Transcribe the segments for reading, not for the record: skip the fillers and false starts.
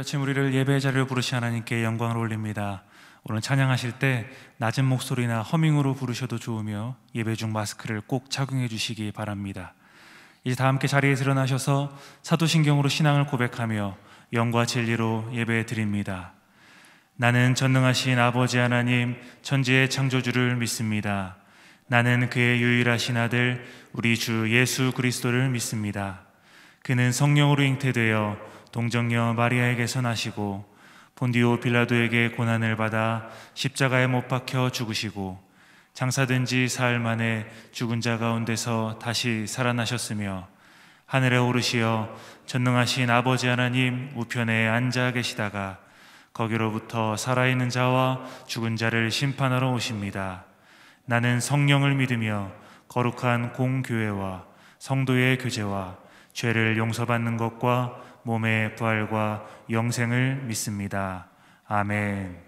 아침 우리를 예배의 자리로 부르신 하나님께 영광을 올립니다. 오늘 찬양하실 때 낮은 목소리나 허밍으로 부르셔도 좋으며 예배 중 마스크를 꼭 착용해 주시기 바랍니다. 이제 다 함께 자리에 일어나셔서 사도신경으로 신앙을 고백하며 영과 진리로 예배 드립니다. 나는 전능하신 아버지 하나님 천지의 창조주를 믿습니다. 나는 그의 유일하신 아들 우리 주 예수 그리스도를 믿습니다. 그는 성령으로 잉태되어 동정녀 마리아에게서 나시고 본디오 빌라도에게 고난을 받아 십자가에 못 박혀 죽으시고 장사된 지 사흘 만에 죽은 자 가운데서 다시 살아나셨으며 하늘에 오르시어 전능하신 아버지 하나님 우편에 앉아 계시다가 거기로부터 살아있는 자와 죽은 자를 심판하러 오십니다. 나는 성령을 믿으며 거룩한 공교회와 성도의 교제와 죄를 용서받는 것과 몸의 부활과 영생을 믿습니다. 아멘.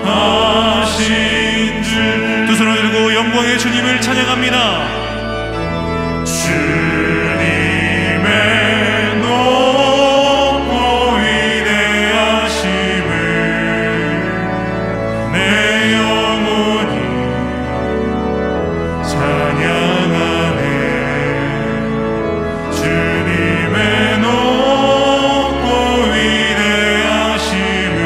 사랑하신 주. 두 손을 들고 영광의 주님을 찬양합니다. 주님의 높고 위대하심을 내 영혼이 찬양하네. 주님의 높고 위대하심을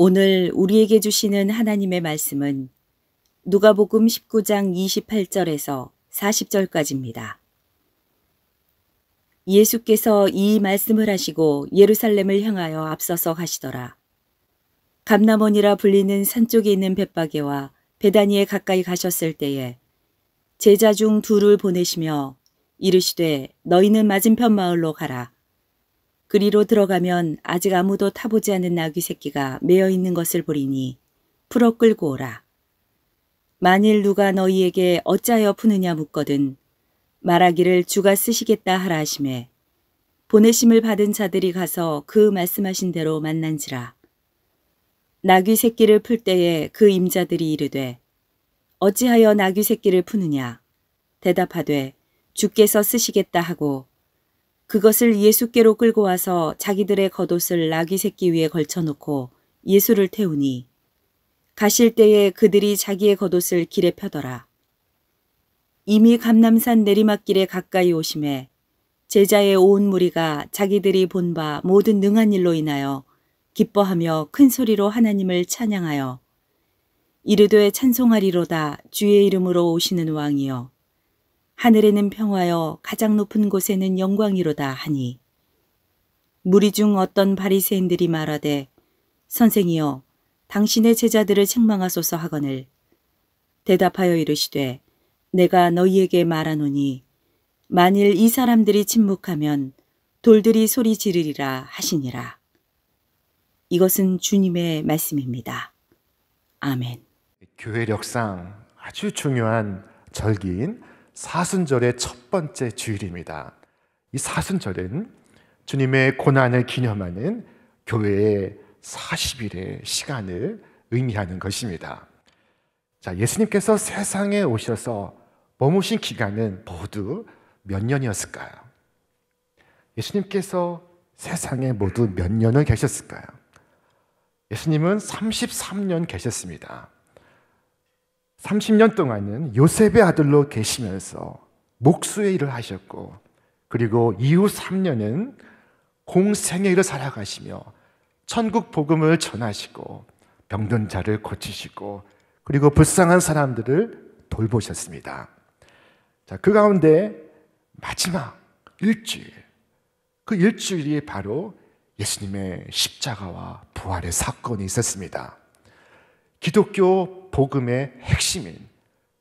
오늘 우리에게 주시는 하나님의 말씀은 누가복음 19장 28절에서 40절까지입니다. 예수께서 이 말씀을 하시고 예루살렘을 향하여 앞서서 가시더라. 감람원이라 불리는 산 쪽에 있는 벳바게와 베다니에 가까이 가셨을 때에 제자 중 둘을 보내시며 이르시되 너희는 맞은편 마을로 가라. 그리로 들어가면 아직 아무도 타보지 않은 나귀 새끼가 매어 있는 것을 보리니 풀어 끌고 오라. 만일 누가 너희에게 어찌하여 푸느냐 묻거든 말하기를 주가 쓰시겠다 하라 하시매 보내심을 받은 자들이 가서 그 말씀하신 대로 만난지라. 나귀 새끼를 풀 때에 그 임자들이 이르되 어찌하여 나귀 새끼를 푸느냐 대답하되 주께서 쓰시겠다 하고 그것을 예수께로 끌고 와서 자기들의 겉옷을 나귀 새끼 위에 걸쳐놓고 예수를 태우니 가실 때에 그들이 자기의 겉옷을 길에 펴더라. 이미 감람산 내리막길에 가까이 오심에 제자의 온 무리가 자기들이 본 바 모든 능한 일로 인하여 기뻐하며 큰 소리로 하나님을 찬양하여 이르되 찬송하리로다 주의 이름으로 오시는 왕이여 하늘에는 평화여 가장 높은 곳에는 영광이로다 하니 무리 중 어떤 바리새인들이 말하되 선생이여 당신의 제자들을 책망하소서 하거늘 대답하여 이르시되 내가 너희에게 말하노니 만일 이 사람들이 침묵하면 돌들이 소리 지르리라 하시니라. 이것은 주님의 말씀입니다. 아멘. 교회 역상 아주 중요한 절기인 사순절의 첫 번째 주일입니다. 이 사순절은 주님의 고난을 기념하는 교회의 40일의 시간을 의미하는 것입니다. 자, 예수님께서 세상에 오셔서 머무신 기간은 모두 몇 년이었을까요? 예수님께서 세상에 모두 몇 년을 계셨을까요? 예수님은 33년 계셨습니다. 30년 동안은 요셉의 아들로 계시면서 목수의 일을 하셨고 그리고 이후 3년은 공생의 일을 살아가시며 천국 복음을 전하시고 병든 자를 고치시고 그리고 불쌍한 사람들을 돌보셨습니다. 자, 그 가운데 마지막 일주일, 그 일주일이 바로 예수님의 십자가와 부활의 사건이 있었습니다. 기독교 복음의 핵심인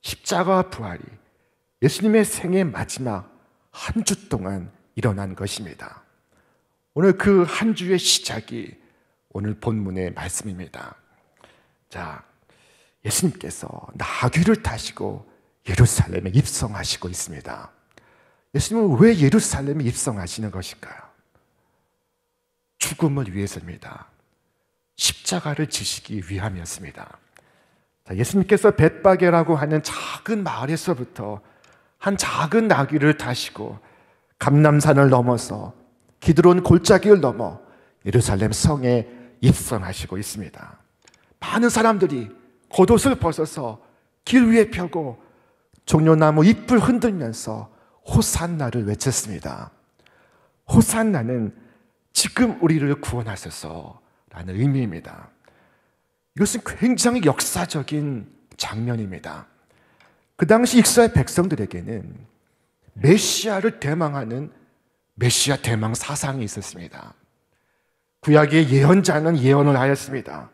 십자가와 부활이 예수님의 생의 마지막 한 주 동안 일어난 것입니다. 오늘 그 한 주의 시작이 오늘 본문의 말씀입니다. 자, 예수님께서 나귀를 타시고 예루살렘에 입성하시고 있습니다. 예수님은 왜 예루살렘에 입성하시는 것일까요? 죽음을 위해서입니다. 십자가를 지시기 위함이었습니다. 자, 예수님께서 벳바게라고 하는 작은 마을에서부터 한 작은 나귀를 타시고 감람산을 넘어서 기드론 골짜기를 넘어 예루살렘 성에 입성하시고 있습니다. 많은 사람들이 겉옷을 벗어서 길 위에 펴고 종려나무 잎을 흔들면서 호산나를 외쳤습니다. 호산나는 지금 우리를 구원하소서라는 의미입니다. 이것은 굉장히 역사적인 장면입니다. 그 당시 이스라엘 백성들에게는 메시아를 대망하는 메시아 대망 사상이 있었습니다. 구약의 예언자는 예언을 하였습니다.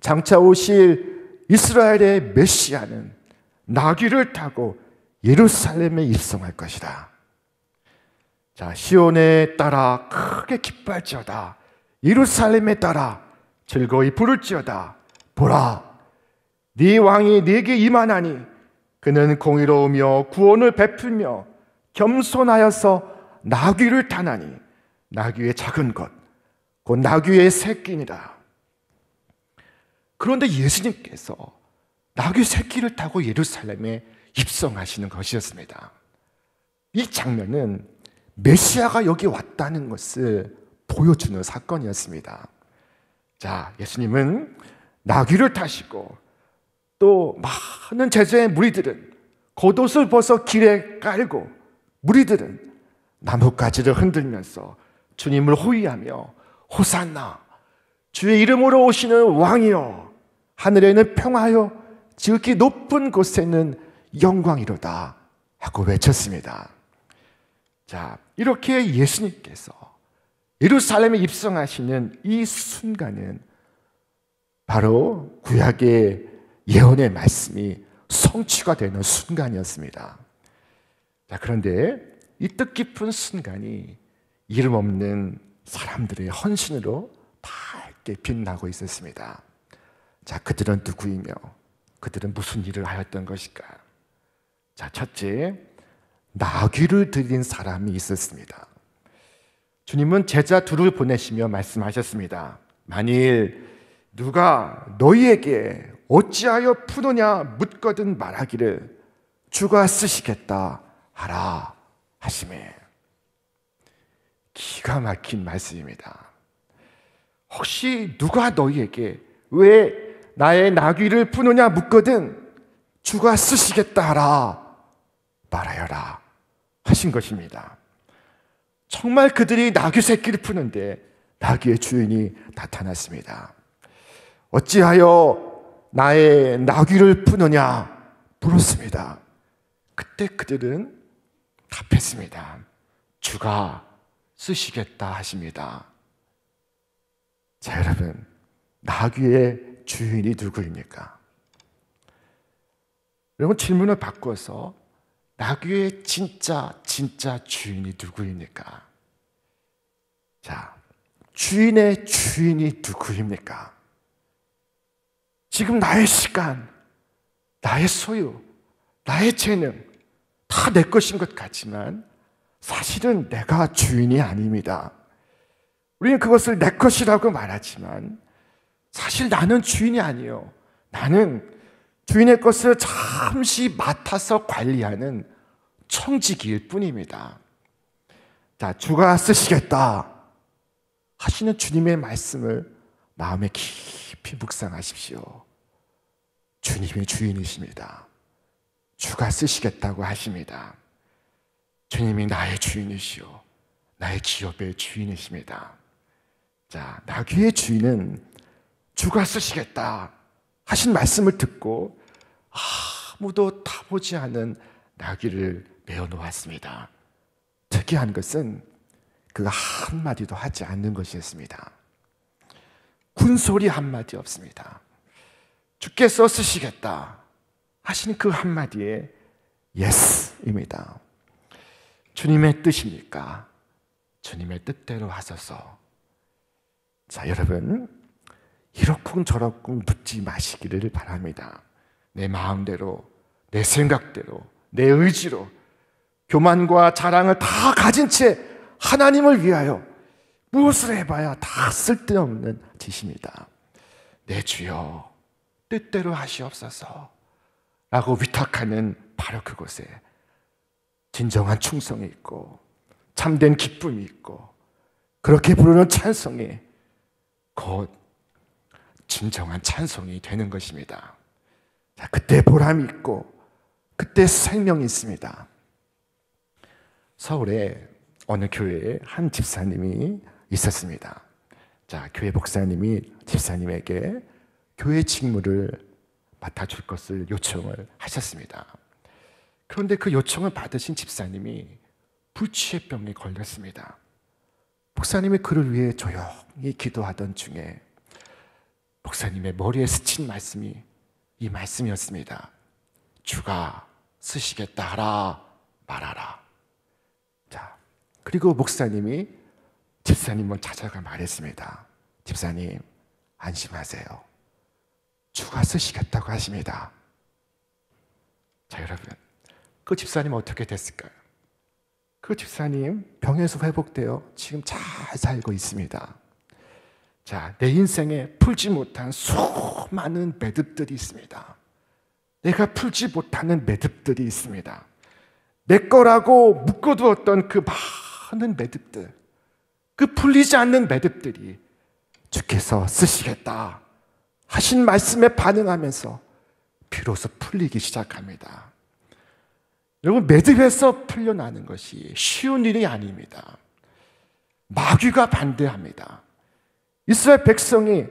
장차 오실 이스라엘의 메시아는 나귀를 타고 예루살렘에 입성할 것이다. 자, 시온에 따라 크게 기뻐할지어다. 예루살렘에 따라 즐거이 부를지어다. 보라, 네 왕이 네게 임하나니 그는 공의로우며 구원을 베풀며 겸손하여서 나귀를 타나니 나귀의 작은 것 곧 나귀의 새끼니라. 그런데 예수님께서 나귀 새끼를 타고 예루살렘에 입성하시는 것이었습니다. 이 장면은 메시아가 여기 왔다는 것을 보여주는 사건이었습니다. 자, 예수님은 나귀를 타시고 또 많은 제자의 무리들은 겉옷을 벗어 길에 깔고 무리들은 나뭇가지를 흔들면서 주님을 호위하며 호산나, 주의 이름으로 오시는 왕이여, 하늘에는 평화요, 지극히 높은 곳에는 영광이로다 하고 외쳤습니다. 자, 이렇게 예수님께서 예루살렘에 입성하시는 이 순간은 바로 구약의 예언의 말씀이 성취가 되는 순간이었습니다. 자, 그런데 이 뜻깊은 순간이 이름 없는 사람들의 헌신으로 밝게 빛나고 있었습니다. 자, 그들은 누구이며 그들은 무슨 일을 하였던 것일까? 자, 첫째, 나귀를 드린 사람이 있었습니다. 주님은 제자 둘을 보내시며 말씀하셨습니다. 만일 누가 너희에게 어찌하여 푸느냐 묻거든 말하기를 주가 쓰시겠다 하라 하시매. 기가 막힌 말씀입니다. 혹시 누가 너희에게 왜 나의 나귀를 푸느냐 묻거든 주가 쓰시겠다 하라 말하여라 하신 것입니다. 정말 그들이 나귀 새끼를 푸는데 나귀의 주인이 나타났습니다. 어찌하여 나의 나귀를 푸느냐 물었습니다. 그때 그들은 답했습니다. 주가 쓰시겠다 하십니다. 자, 여러분, 나귀의 주인이 누구입니까? 여러분, 질문을 바꿔서 나귀의 진짜 주인이 누구입니까? 자, 주인의 주인이 누구입니까? 지금 나의 시간, 나의 소유, 나의 재능 다 내 것인 것 같지만 사실은 내가 주인이 아닙니다. 우리는 그것을 내 것이라고 말하지만 사실 나는 주인이 아니에요. 나는 주인의 것을 잠시 맡아서 관리하는 청지기일 뿐입니다. 자, 주가 쓰시겠다 하시는 주님의 말씀을 마음에 깊이 묵상하십시오. 주님이 주인이십니다. 주가 쓰시겠다고 하십니다. 주님이 나의 주인이시오. 나의 기업의 주인이십니다. 자, 나귀의 주인은 주가 쓰시겠다 하신 말씀을 듣고 아무도 타보지 않은 나귀를 메어 놓았습니다. 특이한 것은 그가 한마디도 하지 않는 것이었습니다. 군소리 한마디 없습니다. 주께서 쓰시겠다 하시는 그 한마디에 예스입니다. 주님의 뜻입니까? 주님의 뜻대로 하소서. 자, 여러분, 이러쿵저러쿵 묻지 마시기를 바랍니다. 내 마음대로, 내 생각대로, 내 의지로 교만과 자랑을 다 가진 채 하나님을 위하여 무엇을 해봐야 다 쓸데없는 짓입니다. 내 주여 뜻대로 하시옵소서 라고 위탁하는 바로 그곳에 진정한 충성이 있고 참된 기쁨이 있고 그렇게 부르는 찬송이 곧 진정한 찬송이 되는 것입니다. 자, 그때 보람이 있고 그때 생명이 있습니다. 서울에 어느 교회에 한 집사님이 있었습니다. 자, 교회 목사님이 집사님에게 교회 직무를 맡아줄 것을 요청을 하셨습니다. 그런데 그 요청을 받으신 집사님이 불치의병에 걸렸습니다. 목사님이 그를 위해 조용히 기도하던 중에 목사님의 머리에 스친 말씀이 이 말씀이었습니다. 주가 쓰시겠다 하라 말하라. 자, 그리고 목사님이 집사님을 찾아가 말했습니다. 집사님, 안심하세요. 주가 쓰시겠다고 하십니다. 자, 여러분, 그 집사님 어떻게 됐을까요? 그 집사님 병에서 회복되어 지금 잘 살고 있습니다. 자, 내 인생에 풀지 못한 수많은 매듭들이 있습니다. 내가 풀지 못하는 매듭들이 있습니다. 내 거라고 묶어두었던 그 많은 매듭들, 그 풀리지 않는 매듭들이 주께서 쓰시겠다 하신 말씀에 반응하면서 비로소 풀리기 시작합니다. 여러분, 매듭에서 풀려나는 것이 쉬운 일이 아닙니다. 마귀가 반대합니다. 이스라엘 백성이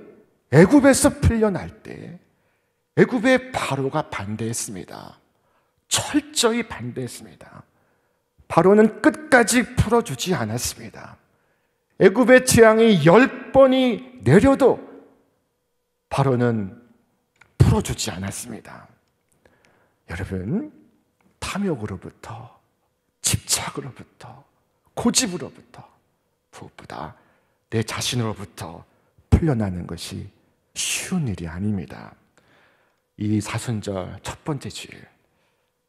애굽에서 풀려날 때 애굽의 바로가 반대했습니다. 철저히 반대했습니다. 바로는 끝까지 풀어주지 않았습니다. 애굽의 재앙이 10번이 내려도 바로는 풀어주지 않았습니다. 여러분, 탐욕으로부터, 집착으로부터, 고집으로부터, 무엇보다 내 자신으로부터 풀려나는 것이 쉬운 일이 아닙니다. 이 사순절 첫 번째 주일,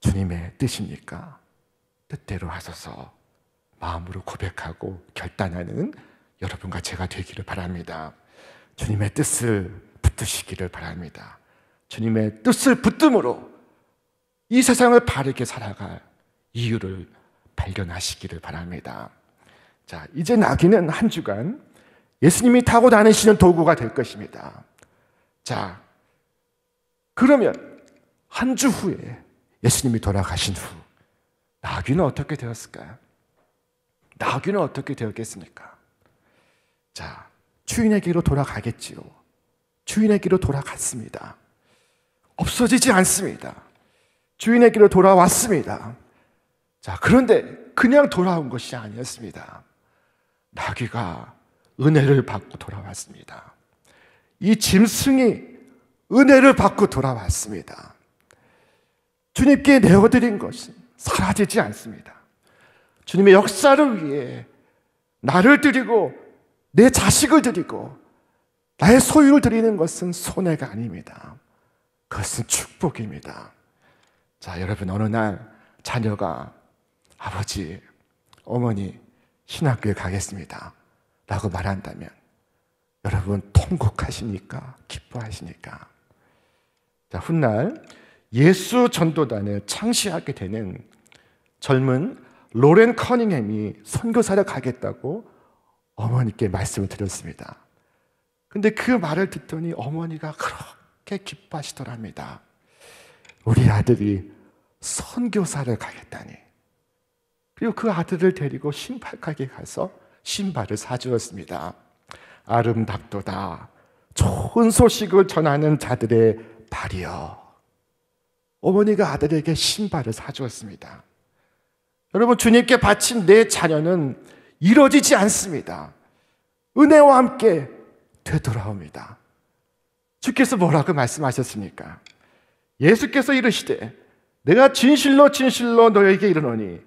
주님의 뜻입니까? 뜻대로 하소서 마음으로 고백하고 결단하는 여러분과 제가 되기를 바랍니다. 주님의 뜻을 붙드시기를 바랍니다. 주님의 뜻을 붙듦으로 이 세상을 바르게 살아갈 이유를 발견하시기를 바랍니다. 자, 이제 나귀는 한 주간 예수님이 타고 다니시는 도구가 될 것입니다. 자, 그러면 한 주 후에 예수님이 돌아가신 후 나귀는 어떻게 되었을까요? 나귀는 어떻게 되었겠습니까? 자, 주인에게로 돌아가겠지요. 주인에게로 돌아갔습니다. 없어지지 않습니다. 주인에게로 돌아왔습니다. 자, 그런데 그냥 돌아온 것이 아니었습니다. 나귀가 은혜를 받고 돌아왔습니다. 이 짐승이 은혜를 받고 돌아왔습니다. 주님께 내어드린 것은 사라지지 않습니다. 주님의 역사를 위해 나를 드리고 내 자식을 드리고 나의 소유를 드리는 것은 손해가 아닙니다. 그것은 축복입니다. 자, 여러분, 어느 날 자녀가 아버지, 어머니 신학교에 가겠습니다 라고 말한다면 여러분 통곡하십니까? 기뻐하십니까? 자, 훗날 예수 전도단을 창시하게 되는 젊은 로렌 커닝햄이 선교사를 가겠다고 어머니께 말씀을 드렸습니다. 근데 그 말을 듣더니 어머니가 그렇게 기뻐하시더랍니다. 우리 아들이 선교사를 가겠다니. 그리고 그 아들을 데리고 신발가게에 가서 신발을 사주었습니다. 아름답도다 좋은 소식을 전하는 자들의 발이여. 어머니가 아들에게 신발을 사주었습니다. 여러분, 주님께 바친 내 자녀는 이루어지지 않습니다. 은혜와 함께 되돌아옵니다. 주께서 뭐라고 말씀하셨습니까? 예수께서 이르시되 내가 진실로 진실로 너에게 이르노니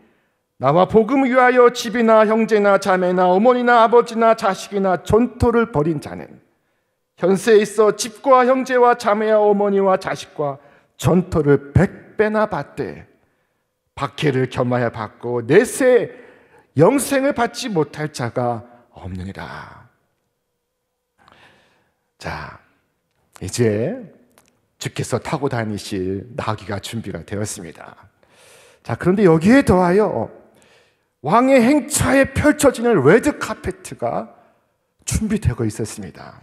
나와 복음 위하여 집이나 형제나 자매나 어머니나 아버지나 자식이나 전토를 벌인 자는 현세에 있어 집과 형제와 자매와 어머니와 자식과 전토를 100배나 받되 박해를 겸하여 받고 내세 영생을 받지 못할 자가 없느니라. 자, 이제 주께서 타고 다니실 나귀가 준비가 되었습니다. 자, 그런데 여기에 더하여 왕의 행차에 펼쳐지는 레드 카페트가 준비되고 있었습니다.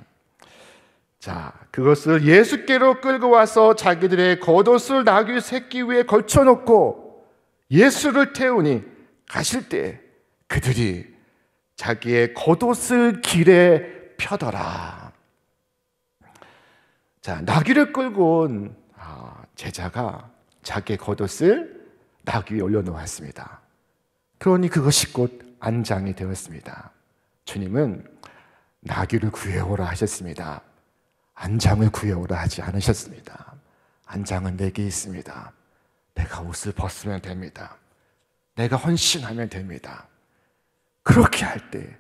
자, 그것을 예수께로 끌고 와서 자기들의 겉옷을 나귀 새끼 위에 걸쳐놓고 예수를 태우니 가실 때 그들이 자기의 겉옷을 길에 펴더라. 자, 나귀를 끌고 온 제자가 자기의 겉옷을 나귀 위에 올려놓았습니다. 그러니 그것이 곧 안장이 되었습니다. 주님은 나귀를 구해오라 하셨습니다. 안장을 구해오라 하지 않으셨습니다. 안장은 내게 있습니다. 내가 옷을 벗으면 됩니다. 내가 헌신하면 됩니다. 그렇게 할 때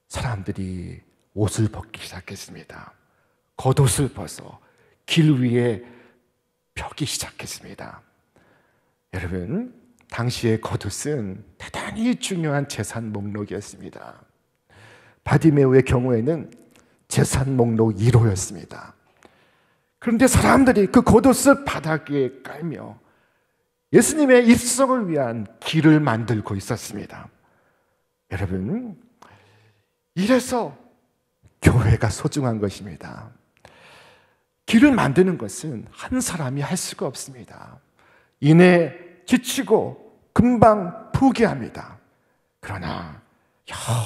사람들이 옷을 벗기 시작했습니다. 겉옷을 벗어 길 위에 펴기 시작했습니다. 여러분, 당시의 겉옷은 대단히 중요한 재산 목록이었습니다. 바디메오의 경우에는 재산 목록 1호였습니다. 그런데 사람들이 그 겉옷을 바닥 위에 깔며 예수님의 입성을 위한 길을 만들고 있었습니다. 여러분, 이래서 교회가 소중한 것입니다. 길을 만드는 것은 한 사람이 할 수가 없습니다. 이내 지치고 금방 포기합니다. 그러나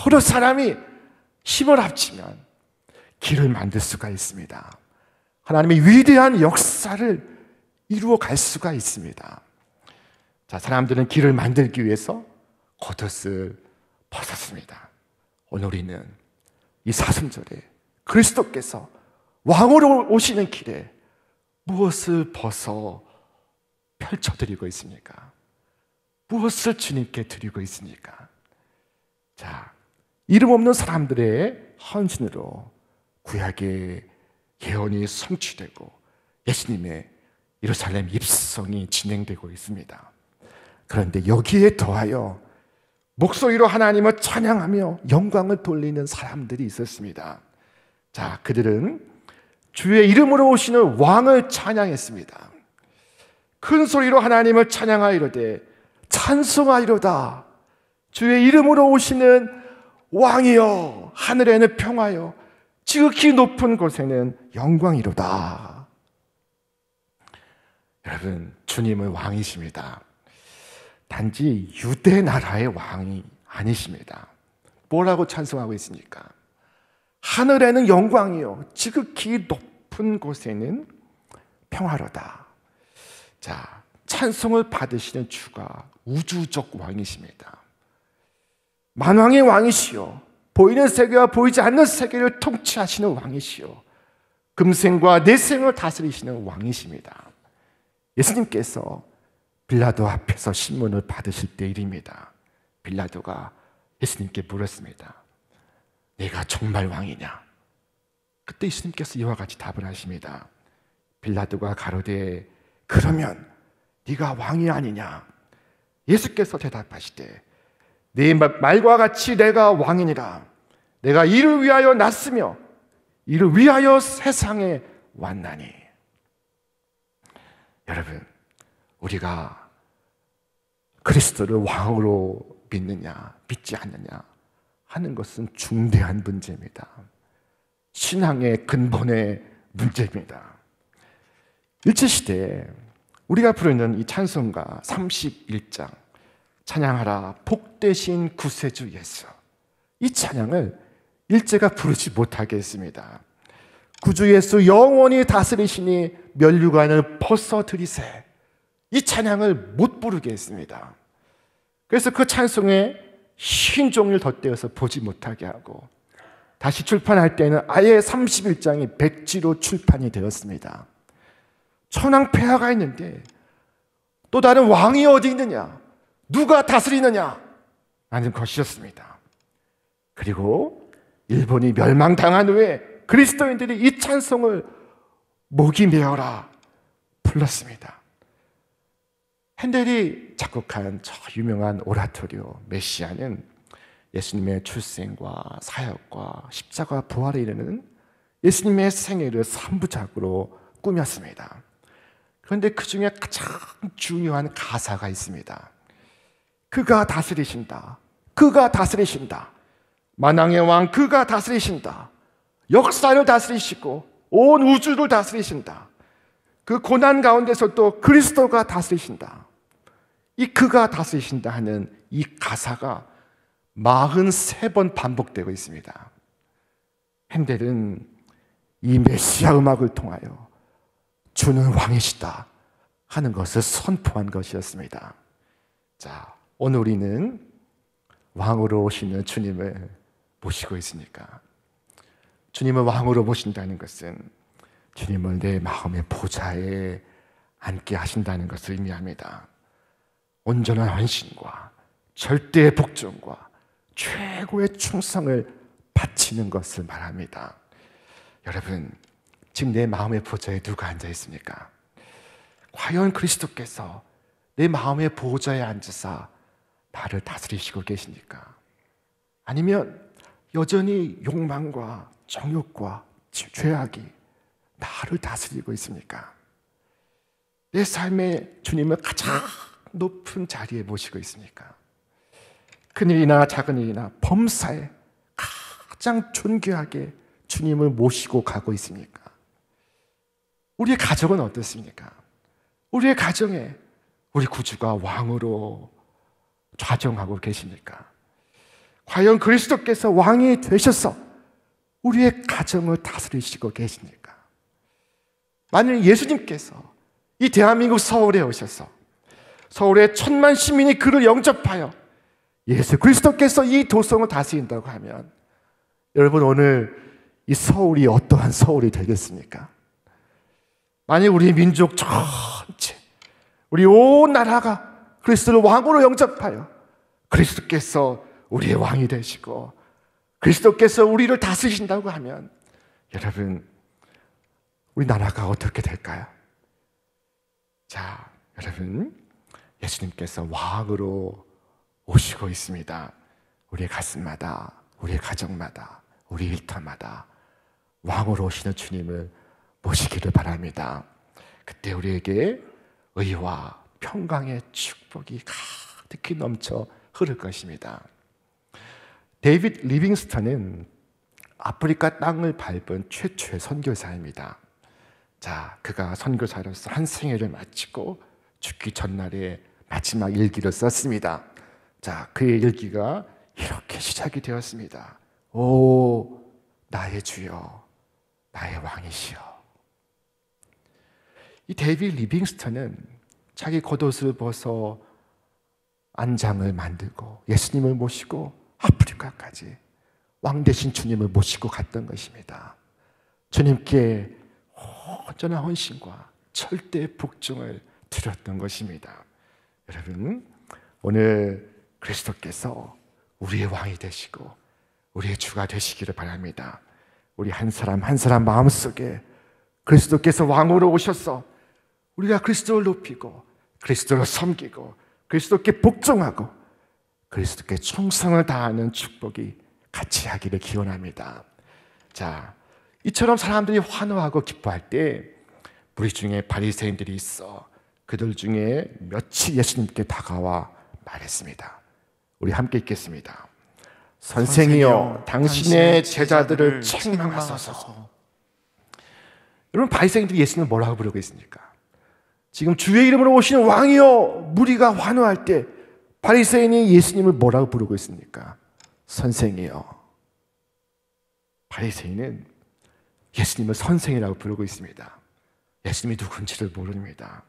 여러 사람이 힘을 합치면 길을 만들 수가 있습니다. 하나님의 위대한 역사를 이루어 갈 수가 있습니다. 자, 사람들은 길을 만들기 위해서 겉옷을 벗었습니다. 오늘 우리는 이 사순절에 그리스도께서 왕으로 오시는 길에 무엇을 벗어 펼쳐드리고 있습니까? 무엇을 주님께 드리고 있습니까? 자, 이름 없는 사람들의 헌신으로 구약의 예언이 성취되고 예수님의 예루살렘 입성이 진행되고 있습니다. 그런데 여기에 더하여 목소리로 하나님을 찬양하며 영광을 돌리는 사람들이 있었습니다. 자, 그들은 주의 이름으로 오시는 왕을 찬양했습니다. 큰 소리로 하나님을 찬양하이로되 찬송하이로다. 주의 이름으로 오시는 왕이여, 하늘에는 평화여, 지극히 높은 곳에는 영광이로다. 여러분, 주님은 왕이십니다. 단지 유대 나라의 왕이 아니십니다. 뭐라고 찬송하고 있습니까? 하늘에는 영광이요, 지극히 높은 곳에는 평화로다. 자, 찬송을 받으시는 주가 우주적 왕이십니다. 만왕의 왕이시요, 보이는 세계와 보이지 않는 세계를 통치하시는 왕이시요, 금생과 내생을 다스리시는 왕이십니다. 예수님께서 빌라도 앞에서 신문을 받으실 때 일입니다. 빌라도가 예수님께 물었습니다. 내가 정말 왕이냐? 그때 예수님께서 이와 같이 답을 하십니다. 빌라도가 가로되 그러면 네가 왕이 아니냐? 예수께서 대답하시되 네 말과 같이 내가 왕이니라. 내가 이를 위하여 났으며 이를 위하여 세상에 왔나니. 여러분, 우리가 그리스도를 왕으로 믿느냐 믿지 않느냐 하는 것은 중대한 문제입니다. 신앙의 근본의 문제입니다. 일제시대에 우리가 부르는 이 찬송가 31장 찬양하라 복되신 구세주 예수, 이 찬양을 일제가 부르지 못하게 했습니다. 구주 예수 영원히 다스리시니 면류관을 벗어들이세, 이 찬양을 못 부르게 했습니다. 그래서 그 찬송에 흰 종이를 덧대어서 보지 못하게 하고 다시 출판할 때는 아예 31장이 백지로 출판이 되었습니다. 천황폐하가 있는데 또 다른 왕이 어디 있느냐, 누가 다스리느냐 하는 것이었습니다. 그리고 일본이 멸망당한 후에 그리스도인들이 이 찬송을 목이 메어라 불렀습니다. 핸델이 작곡한 저 유명한 오라토리오 메시아는 예수님의 출생과 사역과 십자가 부활에 이르는 예수님의 생애를 3부작으로 꾸몄습니다. 그런데 그 중에 가장 중요한 가사가 있습니다. 그가 다스리신다. 그가 다스리신다. 만왕의 왕 그가 다스리신다. 역사를 다스리시고 온 우주를 다스리신다. 그 고난 가운데서도 그리스도가 다스리신다. 이 그가 다스리신다 하는 이 가사가 43번 반복되고 있습니다. 핸델은 이 메시아 음악을 통하여 주는 왕이시다 하는 것을 선포한 것이었습니다. 자, 오늘 우리는 왕으로 오시는 주님을 모시고 있으니까, 주님을 왕으로 모신다는 것은 주님을 내 마음의 보좌에 앉게 하신다는 것을 의미합니다. 온전한 헌신과 절대의 복종과 최고의 충성을 바치는 것을 말합니다. 여러분, 지금 내 마음의 보좌에 누가 앉아 있습니까? 과연 그리스도께서 내 마음의 보좌에 앉으사 나를 다스리시고 계십니까? 아니면 여전히 욕망과 정욕과 죄악이 나를 다스리고 있습니까? 내 삶에 주님을 가장 높은 자리에 모시고 있습니까? 큰일이나 작은 일이나 범사에 가장 존귀하게 주님을 모시고 가고 있습니까? 우리의 가정은 어떻습니까? 우리의 가정에 우리 구주가 왕으로 좌정하고 계십니까? 과연 그리스도께서 왕이 되셔서 우리의 가정을 다스리시고 계십니까? 만일 예수님께서 이 대한민국 서울에 오셔서 서울의 1,000만 시민이 그를 영접하여 예수 그리스도께서 이 도성을 다스린다고 하면 여러분 오늘 이 서울이 어떠한 서울이 되겠습니까? 만일 우리 민족 전체, 우리 온 나라가 그리스도를 왕으로 영접하여 그리스도께서 우리의 왕이 되시고 그리스도께서 우리를 다스리신다고 하면 여러분 우리 나라가 어떻게 될까요? 자, 여러분 예수님께서 왕으로 오시고 있습니다. 우리의 가슴마다, 우리의 가정마다, 우리 일터마다 왕으로 오시는 주님을 모시기를 바랍니다. 그때 우리에게 의와 평강의 축복이 가득히 넘쳐 흐를 것입니다. 데이빗 리빙스턴은 아프리카 땅을 밟은 최초의 선교사입니다. 자, 그가 선교사로서 한 생애를 마치고 죽기 전날에 마지막 일기를 썼습니다. 자, 그의 일기가 이렇게 시작이 되었습니다. 오, 나의 주여, 나의 왕이시여. 이 데이빗 리빙스턴은 자기 겉옷을 벗어 안장을 만들고 예수님을 모시고 아프리카까지 왕 되신 주님을 모시고 갔던 것입니다. 주님께 온전한 헌신과 절대 복종을 드렸던 것입니다. 여러분, 오늘 그리스도께서 우리의 왕이 되시고 우리의 주가 되시기를 바랍니다. 우리 한 사람 한 사람 마음속에 그리스도께서 왕으로 오셔서 우리가 그리스도를 높이고 그리스도를 섬기고 그리스도께 복종하고 그리스도께 충성을 다하는 축복이 같이 하기를 기원합니다. 자, 이처럼 사람들이 환호하고 기뻐할 때 무리 중에 바리새인들이 있어 그들 중에 몇이 예수님께 다가와 말했습니다. 우리 함께 읽겠습니다. 선생이여, 당신의 제자들을 책망하소서. 여러분, 바리새인들이 예수님을 뭐라고 부르고 있습니까? 지금 주의 이름으로 오시는 왕이여, 무리가 환호할 때 바리새인이 예수님을 뭐라고 부르고 있습니까? 선생이여. 바리새인은 예수님을 선생이라고 부르고 있습니다. 예수님이 누군지를 모릅니다.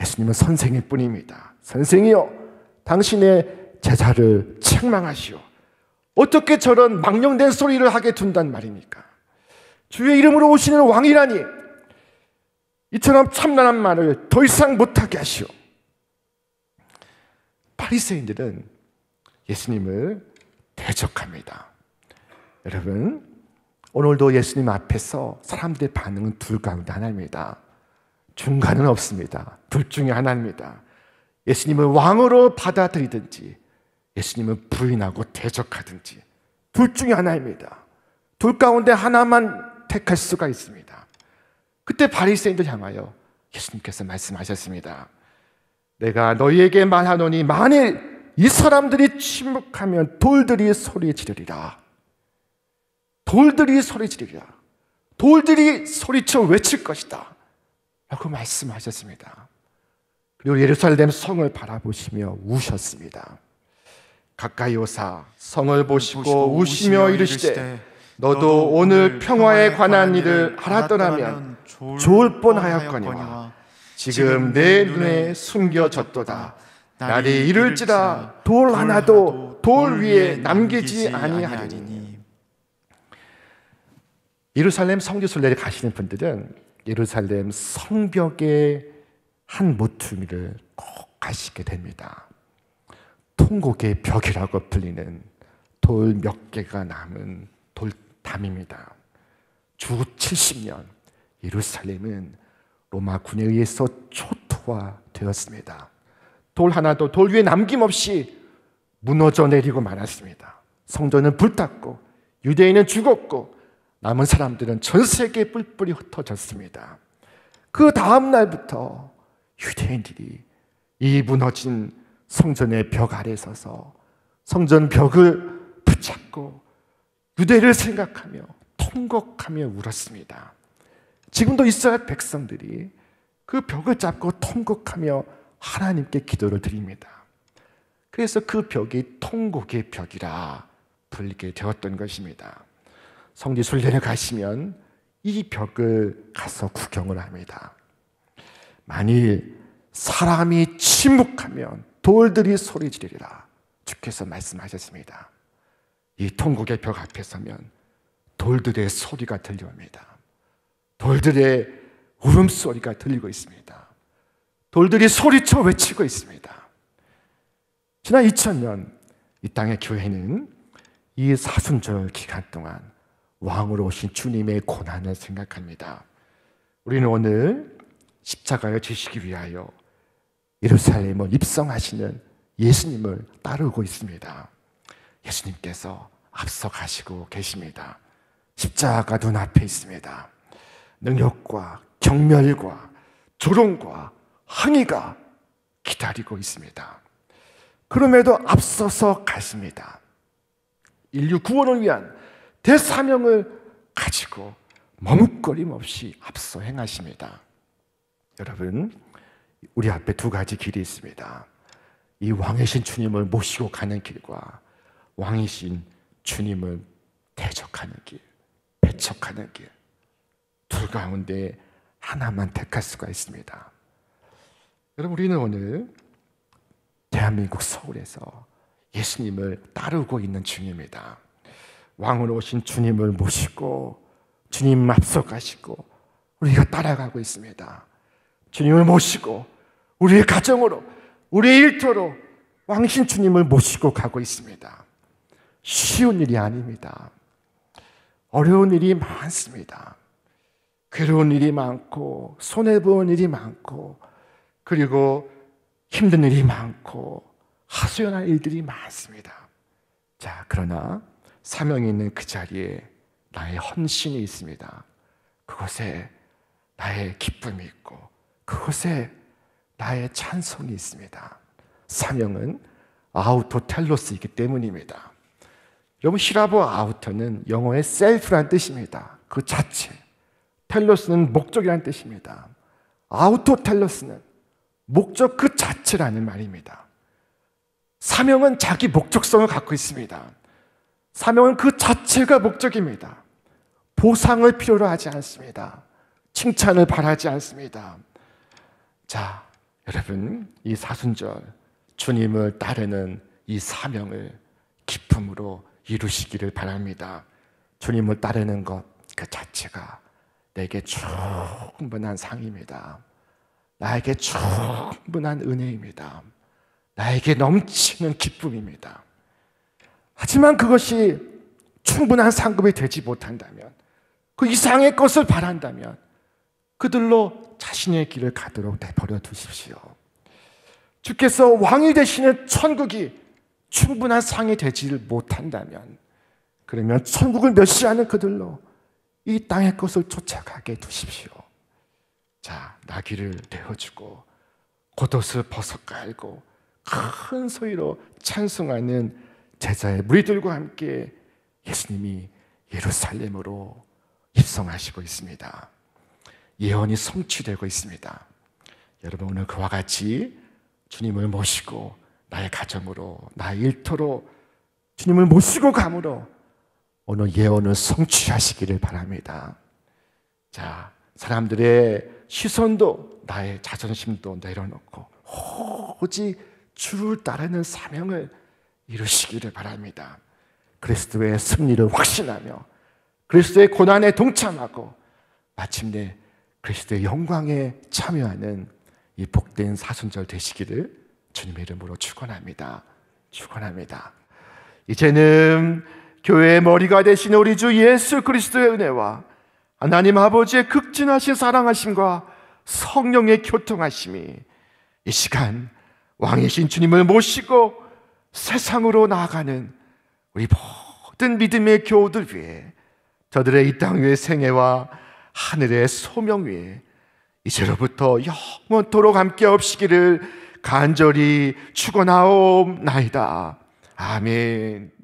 예수님은 선생일 뿐입니다. 선생이여, 당신의 제자를 책망하시오. 어떻게 저런 망령된 소리를 하게 둔단 말입니까? 주의 이름으로 오시는 왕이라니 이처럼 참난한 말을 더 이상 못하게 하시오. 바리새인들은 예수님을 대적합니다. 여러분, 오늘도 예수님 앞에서 사람들의 반응은 둘 가운데 하나입니다. 중간은 없습니다. 둘 중에 하나입니다. 예수님을 왕으로 받아들이든지 예수님을 부인하고 대적하든지 둘 중에 하나입니다. 둘 가운데 하나만 택할 수가 있습니다. 그때 바리새인들 향하여 예수님께서 말씀하셨습니다. 내가 너희에게 말하노니 만일 이 사람들이 침묵하면 돌들이 소리 지르리라. 돌들이 소리 지르리라. 돌들이 소리쳐 외칠 것이다 라고 말씀하셨습니다. 그리고 예루살렘 성을 바라보시며 우셨습니다. 가까이 오사 성을 보시고 우시며 이르시되 너도 오늘 평화에 관한 일을 알았더라면 좋을 뻔하였거니와 지금 내 눈에 숨겨졌도다. 날이 이를지라 돌 하나도 돌 위에 남기지 아니하리니. 예루살렘 성지순례를 가시는 분들은 예루살렘 성벽의 한 모퉁이를 꼭 가시게 됩니다. 통곡의 벽이라고 불리는 돌 몇 개가 남은 돌담입니다. 주 70년 예루살렘은 로마군에 의해서 초토화되었습니다. 돌 하나도 돌 위에 남김없이 무너져 내리고 말았습니다. 성전은 불탔고 유대인은 죽었고 남은 사람들은 전 세계에 뿔뿔이 흩어졌습니다. 그 다음 날부터 유대인들이 이 무너진 성전의 벽 아래 서서 성전 벽을 붙잡고 유대를 생각하며 통곡하며 울었습니다. 지금도 이스라엘 백성들이 그 벽을 잡고 통곡하며 하나님께 기도를 드립니다. 그래서 그 벽이 통곡의 벽이라 불리게 되었던 것입니다. 성지 순례를 가시면 이 벽을 가서 구경을 합니다. 만일 사람이 침묵하면 돌들이 소리 지르리라 주께서 말씀하셨습니다. 이 통곡의 벽 앞에 서면 돌들의 소리가 들려옵니다. 돌들의 울음소리가 들리고 있습니다. 돌들이 소리쳐 외치고 있습니다. 지난 2000년 이 땅의 교회는 이 사순절 기간 동안 왕으로 오신 주님의 고난을 생각합니다. 우리는 오늘 십자가에 지시기 위하여 예루살렘을 입성하시는 예수님을 따르고 있습니다. 예수님께서 앞서 가시고 계십니다. 십자가 눈앞에 있습니다. 능력과 경멸과 조롱과 항의가 기다리고 있습니다. 그럼에도 앞서서 가십니다. 인류 구원을 위한 대사명을 가지고 머뭇거림 없이 앞서 행하십니다. 여러분, 우리 앞에 두 가지 길이 있습니다. 이 왕이신 주님을 모시고 가는 길과 왕이신 주님을 대적하는 길, 배척하는 길, 둘 가운데 하나만 택할 수가 있습니다. 여러분, 우리는 오늘 대한민국 서울에서 예수님을 따르고 있는 중입니다. 왕으로 오신 주님을 모시고 주님 앞서 가시고 우리가 따라가고 있습니다. 주님을 모시고 우리의 가정으로, 우리의 일터로 왕이신 주님을 모시고 가고 있습니다. 쉬운 일이 아닙니다. 어려운 일이 많습니다. 괴로운 일이 많고 손해보는 일이 많고 그리고 힘든 일이 많고 하소연할 일들이 많습니다. 자, 그러나 사명이 있는 그 자리에 나의 헌신이 있습니다. 그곳에 나의 기쁨이 있고 그곳에 나의 찬송이 있습니다. 사명은 아우토텔로스이기 때문입니다. 여러분, 히라보 아우토는 영어의 셀프란 뜻입니다. 그 자체. 텔로스는 목적이라는 뜻입니다. 아우토텔로스는 목적 그 자체라는 말입니다. 사명은 자기 목적성을 갖고 있습니다. 사명은 그 자체가 목적입니다. 보상을 필요로 하지 않습니다. 칭찬을 바라지 않습니다. 자, 여러분, 이 사순절 주님을 따르는 이 사명을 기쁨으로 이루시기를 바랍니다. 주님을 따르는 것 그 자체가 내게 충분한 상입니다. 나에게 충분한 은혜입니다. 나에게 넘치는 기쁨입니다. 하지만 그것이 충분한 상급이 되지 못한다면, 그 이상의 것을 바란다면 그들로 자신의 길을 가도록 내버려 두십시오. 주께서 왕이 되시는 천국이 충분한 상이 되지 못한다면, 그러면 천국을 멸시하는 그들로 이 땅의 것을 쫓아가게 두십시오. 자, 나귀를 내어주고 겉옷을 벗어 깔고 큰 소리로 찬송하는 제자의 무리들과 함께 예수님이 예루살렘으로 입성하시고 있습니다. 예언이 성취되고 있습니다. 여러분, 오늘 그와 같이 주님을 모시고 나의 가정으로, 나의 일터로 주님을 모시고 감으로 오늘 예언을 성취하시기를 바랍니다. 자, 사람들의 시선도 나의 자존심도 내려놓고 오직 주를 따르는 사명을 이루시기를 바랍니다. 그리스도의 승리를 확신하며 그리스도의 고난에 동참하고 마침내 그리스도의 영광에 참여하는 이 복된 사순절 되시기를 주님의 이름으로 축원합니다. 축원합니다. 이제는 교회의 머리가 되신 우리 주 예수 그리스도의 은혜와 하나님 아버지의 극진하신 사랑하심과 성령의 교통하심이 이 시간 왕이신 주님을 모시고 세상으로 나아가는 우리 모든 믿음의 교우들 위해, 저들의 이 땅 위의 생애와 하늘의 소명 위에 이제로부터 영원토록 함께 없시기를 간절히 축원하옵나이다. 아멘.